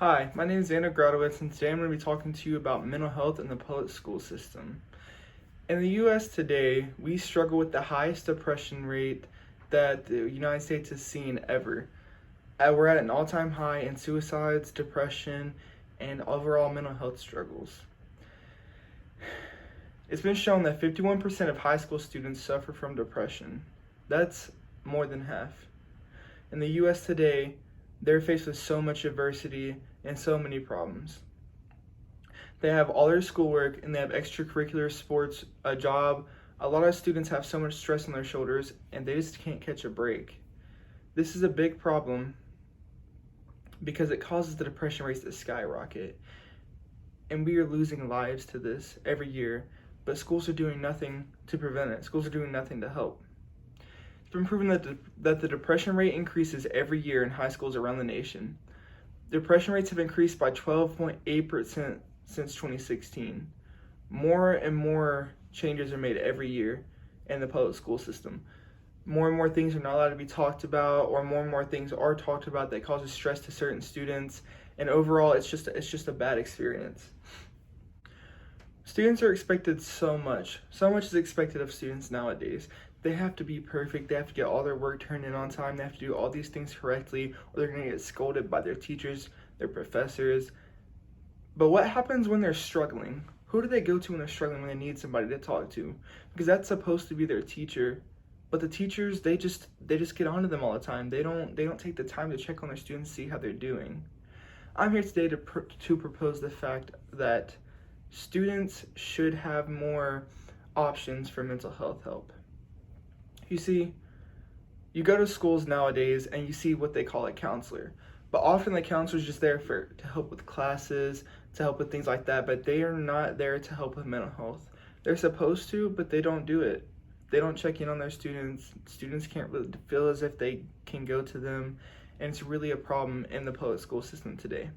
Hi, my name is Xander Gradowitz, and today I'm going to be talking to you about mental health in the public school system. In the U.S. today, we struggle with the highest depression rate that the United States has seen ever. We're at an all-time high in suicides, depression, and overall mental health struggles. It's been shown that 51% of high school students suffer from depression. That's more than half. In the U.S. today, they're faced with so much adversity and so many problems. They have all their schoolwork and they have extracurricular sports, a job. A lot of students have so much stress on their shoulders and they just can't catch a break. This is a big problem because it causes the depression rates to skyrocket. And we are losing lives to this every year, but schools are doing nothing to prevent it. Schools are doing nothing to help. It's been proven that the depression rate increases every year in high schools around the nation. Depression rates have increased by 12.8% since 2016. More and more changes are made every year in the public school system. More and more things are not allowed to be talked about, or more things are talked about that causes stress to certain students, and overall it's just a bad experience. Students are expected so much is expected of students nowadays. They have to be perfect, they have to get all their work turned in on time, they have to do all these things correctly, or they're going to get scolded by their teachers, their professors. But what happens when they're struggling? Who do they go to when they're struggling, when they need somebody to talk to? Because that's supposed to be their teacher. But the teachers, they just get onto them all the time. They don't take the time to check on their students, see how they're doing. I'm here today to propose the fact that students should have more options for mental health help. You see, you go to schools nowadays and you see what they call a counselor. But often the counselor is just there to help with classes, to help with things like that, but they are not there to help with mental health. They're supposed to, but they don't do it. They don't check in on their students. Students can't really feel as if they can go to them, and it's really a problem in the public school system today.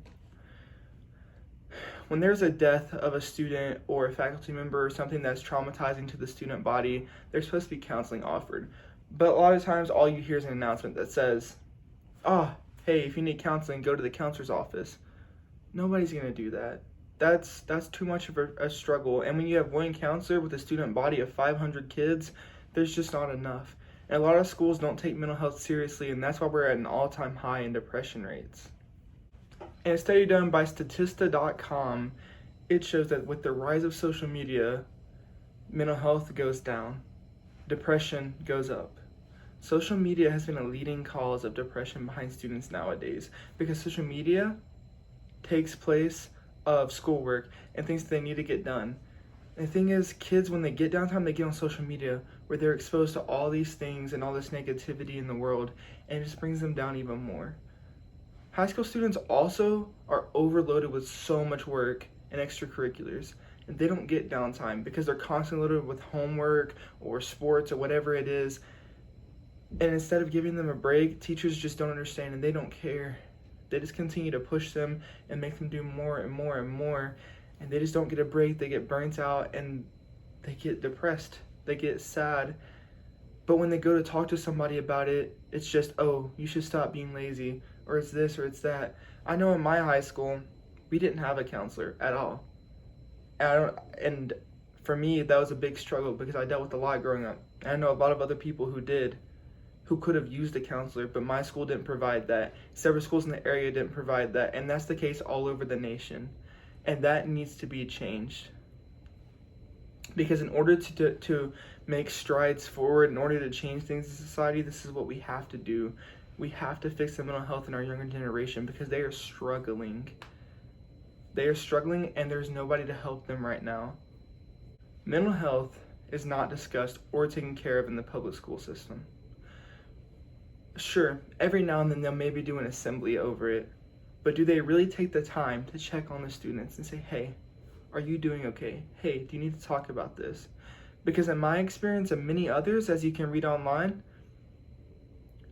When there's a death of a student or a faculty member or something that's traumatizing to the student body, there's supposed to be counseling offered. But a lot of times all you hear is an announcement that says, hey, if you need counseling, go to the counselor's office. Nobody's going to do that. That's too much of a struggle. And when you have one counselor with a student body of 500 kids, there's just not enough. And a lot of schools don't take mental health seriously, and that's why we're at an all-time high in depression rates. In a study done by Statista.com, it shows that with the rise of social media, mental health goes down, depression goes up. Social media has been a leading cause of depression behind students nowadays because social media takes place of schoolwork and things that they need to get done. And the thing is, kids, when they get downtime, they get on social media where they're exposed to all these things and all this negativity in the world, and it just brings them down even more. High school students also are overloaded with so much work and extracurriculars, and they don't get downtime because they're constantly loaded with homework or sports or whatever it is. And instead of giving them a break, teachers just don't understand and they don't care. They just continue to push them and make them do more and more and more, and they just don't get a break. They get burnt out and they get depressed. They get sad. But when they go to talk to somebody about it, it's just, oh, you should stop being lazy, or it's this or it's that. I know in my high school, we didn't have a counselor at all. And for me, that was a big struggle because I dealt with a lot growing up. And I know a lot of other people who could have used a counselor, but my school didn't provide that. Several schools in the area didn't provide that, and that's the case all over the nation. And that needs to be changed. Because in order to make strides forward, in order to change things in society, this is what we have to do. We have to fix the mental health in our younger generation because they are struggling. They are struggling and there's nobody to help them right now. Mental health is not discussed or taken care of in the public school system. Sure, every now and then they'll maybe do an assembly over it, but do they really take the time to check on the students and say, hey, are you doing okay? Hey, do you need to talk about this? Because in my experience and many others, as you can read online,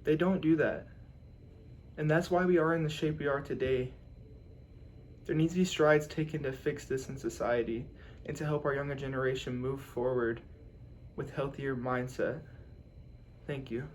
they don't do that. And that's why we are in the shape we are today. There needs to be strides taken to fix this in society and to help our younger generation move forward with healthier mindset. Thank you.